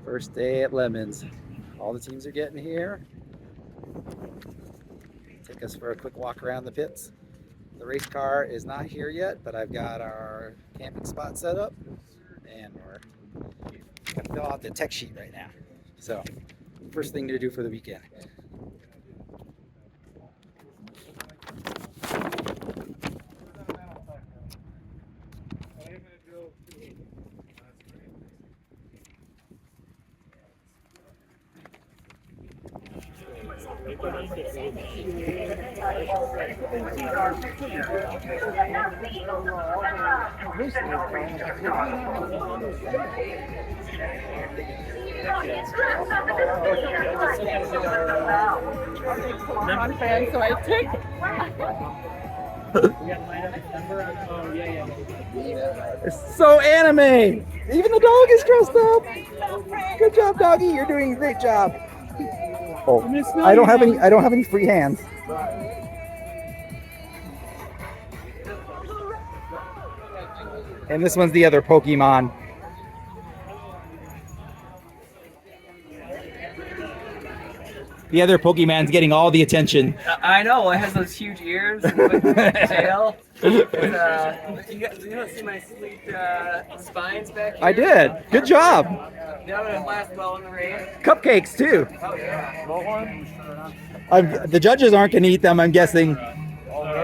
First day at Lemons. All the teams are getting here. Take us for a quick walk around the pits. The race car is not here yet, but I've got our camping spot set up, and we're gonna fill out the tech sheet right now. So, first thing to do for the weekend. I'm a fan, so I take. It's so anime! Even the dog is dressed up! Good job, doggy, you're doing a great job. Oh, I don't have any free hands. And this one's the other Pokemon. The other Pokemon's getting all the attention. I know, it has those huge ears and a tail. You don't see my sweet spines back here? I did. Good job. Now it lasts well in the rain. Cupcakes too. Oh yeah. The judges aren't going to eat them, I'm guessing. I can't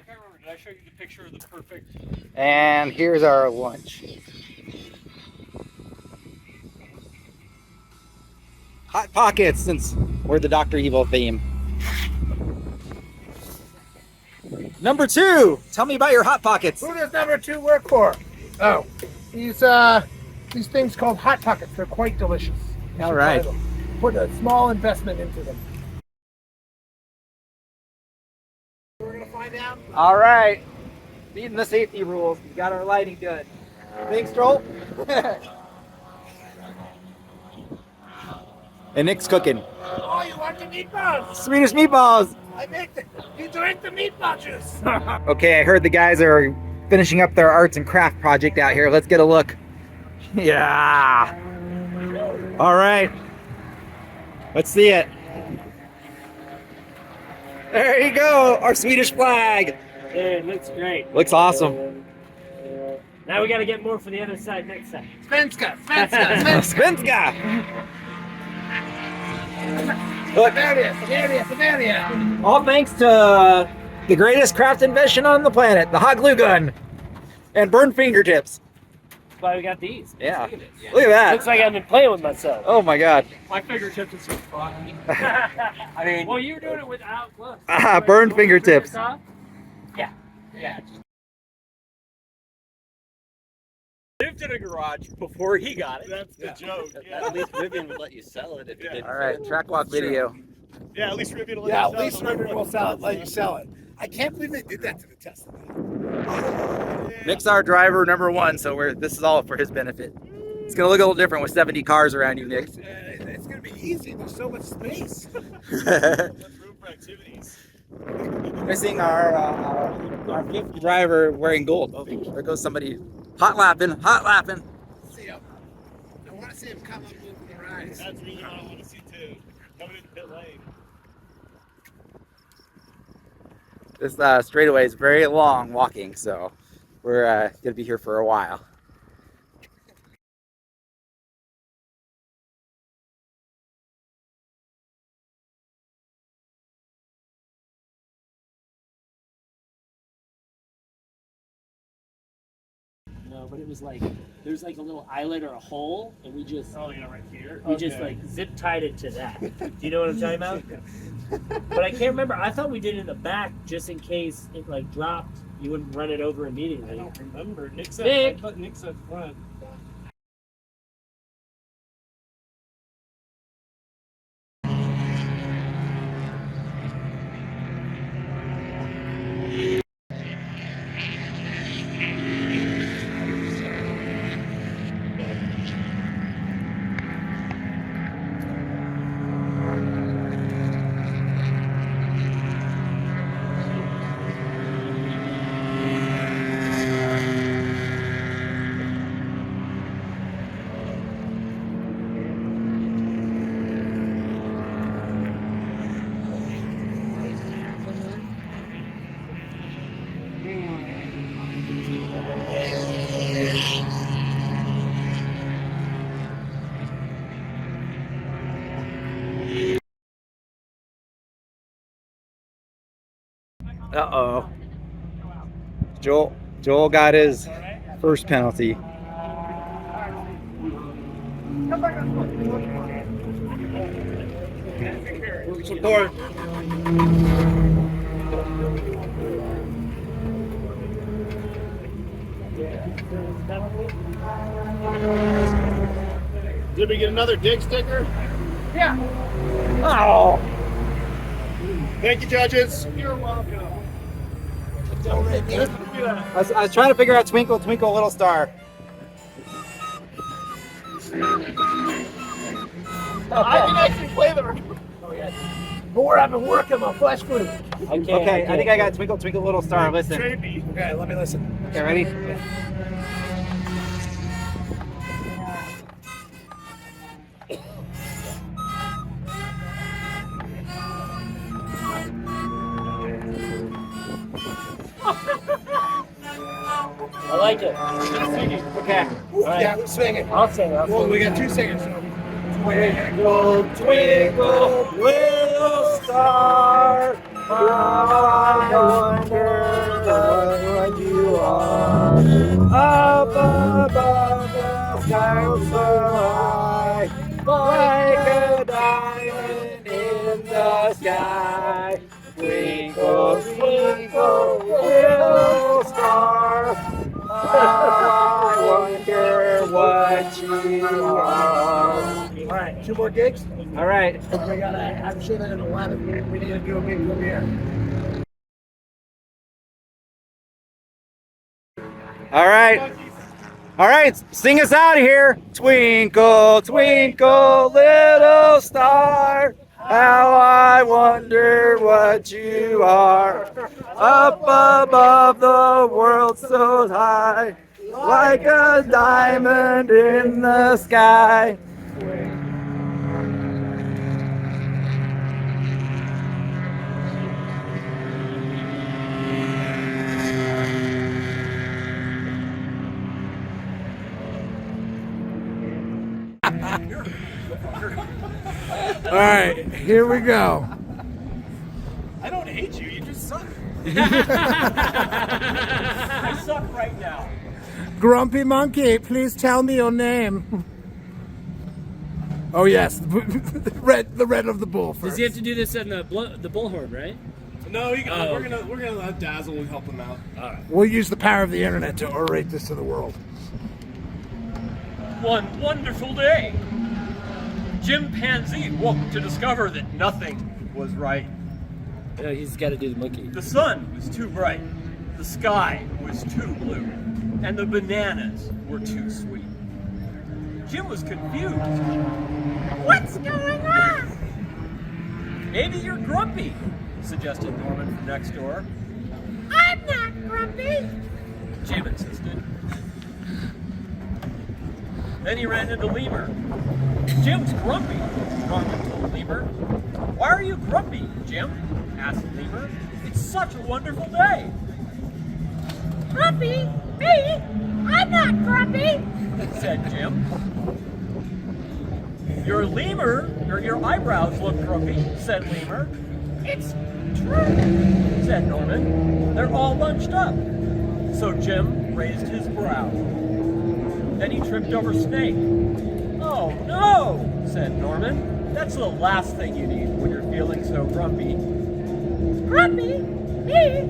remember, did I show you the picture of the perfect? And here's our lunch. Hot Pockets, since we're the Dr. Evil theme. Number 2, tell me about your Hot Pockets. Who does number 2 work for? Oh, these things called Hot Pockets. They're quite delicious. You All should right. try them. Put a small investment into them. We're gonna find out. All right, meeting the safety rules. We got our lighting done. Thanks, Troll. And Nick's cooking. Oh, you want the meatballs? Swedish meatballs. You drink the meatball juice. Okay, I heard the guys are finishing up their arts and craft project out here. Let's get a look. Yeah. All right. Let's see it. There you go, our Swedish flag. It looks great. Looks awesome. Now we got to get more for the other side next time. Svenska. Svenska. Look, Bavaria. all thanks to the greatest craft invention on the planet, the hot glue gun, and burned fingertips. That's why we got these. Yeah. Look at this. Look at that. Looks like I've been playing with myself. Oh my God. My fingertips is so fun. I mean, well, you were doing it without gloves. Burned fingertips. Yeah. Yeah. Lived in a garage before he got it. That's the joke. At least Rivian would let you sell it if you didn't. All right, track walk video. Yeah, at least Rivian will let Yeah, you at least sell it. River will sell it. Let you sell it. I can't believe they did that to the Tesla. Nick's our driver number 1, so this is all for his benefit. It's gonna look a little different with 70 cars around you, Nick. It's gonna be easy. There's so much space. Room for activities. Missing our 5th driver wearing gold. Oh, there goes somebody hot lapping. See him. I want to see him come up with their eyes. That's really what I want to see too. Coming into pit lane. This straightaway is very long walking, so we're gonna be here for a while. No, but it was like there's like a little islet or a hole, and we just Oh yeah, right here. we just like zip tied it to that. Do you know what I'm talking about? But I can't remember. I thought we did it in the back just in case it like dropped. You wouldn't run it over immediately. I don't remember. Nick Nick. said Nick's up front. Uh-oh. Joel got his first penalty. Support. Did we get another dig sticker? Yeah. Oh! Thank you, judges. You're welcome. I was trying to figure out Twinkle, Twinkle, Little Star. I can actually play the record. Oh, yeah. More I've been working my flesh food. Okay, I think I got Twinkle, Twinkle, Little Star. Listen. Okay, let me listen. Okay, ready? I like it. Okay. Yeah, we're singing. I'll sing. Well, we got two singers. So. Twinkle, twinkle, little star, how I wonder what you are. Up above the sky so high, like a diamond in the sky. Twinkle, twinkle, little star, how I wonder what you are. All right, two more gigs. All right. We gotta. I'm sure they're gonna want it. We need to do a big premiere. All right. All right. Sing us out of here. Twinkle, twinkle, little star, how I wonder what you are. Up above the world so high, like a diamond in the sky. All right, here we go. I don't hate you. You just suck. I suck right now. Grumpy Monkey, please tell me your name. Oh yes, the red of the bull first. Does he have to do this in the bullhorn, right? No, we're Oh. gonna let Dazzle help him out. We'll use the power of the internet to orate this to the world. One wonderful day, Chimpanzee woke to discover that nothing was right. No, he's got to do the monkey. The sun was too bright, the sky was too blue, and the bananas were too sweet. Jim was confused. What's going on? Maybe you're grumpy, suggested Norman from next door. I'm not grumpy, Jim insisted. Then he ran into Lemur. Jim's grumpy, Norman told Lemur. Why are you grumpy, Jim? Asked Lemur. It's such a wonderful day. Grumpy? Me? I'm not grumpy, said Jim. Your lemur, or your eyebrows look grumpy, said Lemur. It's true, said Norman. They're all bunched up. So Jim raised his brow. Then he tripped over Snake. Oh no, said Norman. That's the last thing you need when you're feeling so grumpy. Grumpy? Me?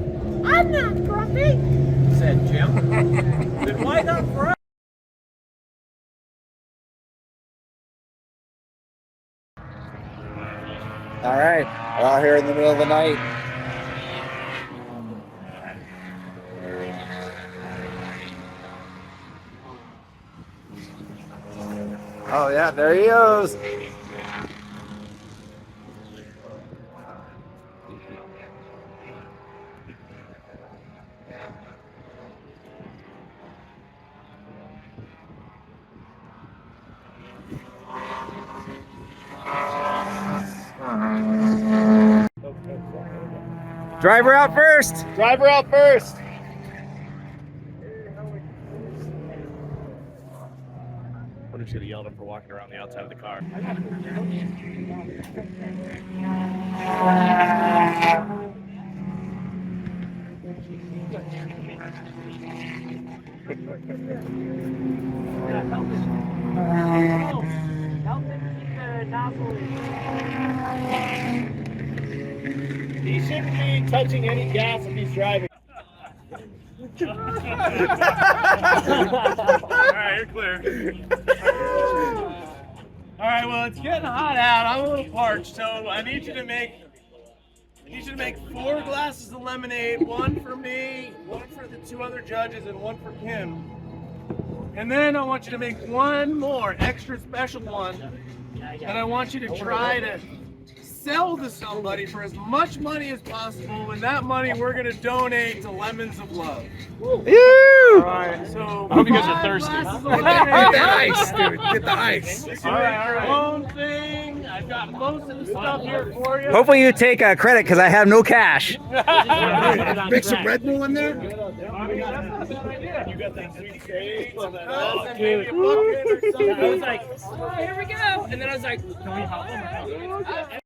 I'm not grumpy, said Jim. Then why not fry? All right. We're out here in the middle of the night. Oh yeah, there he goes. Driver out first. Driver out first. I should have yelled at him for walking around the outside of the car. Help him keep the nozzle. He shouldn't be touching any gas if he's driving. Alright, you're clear. Alright, well, it's getting hot out. I'm a little parched, so I need you to make 4 glasses of lemonade, 1 for me, 1 for the 2 other judges, and 1 for Kim. And then I want you to make 1 more extra special one, and I want you to try to sell to somebody for as much money as possible, and that money we're going to donate to Lemons of Love. Woo! Alright, so I hope you guys are thirsty. Get the ice, dude. Get the ice. Alright. One thing, I've got most of the stuff here for you. Hopefully you take credit because I have no cash. Mix some Red Bull in there. You got that sweet sage and that Dude. maybe a bucket or something. I was like, oh, here we go. And then I was like, can we hop on?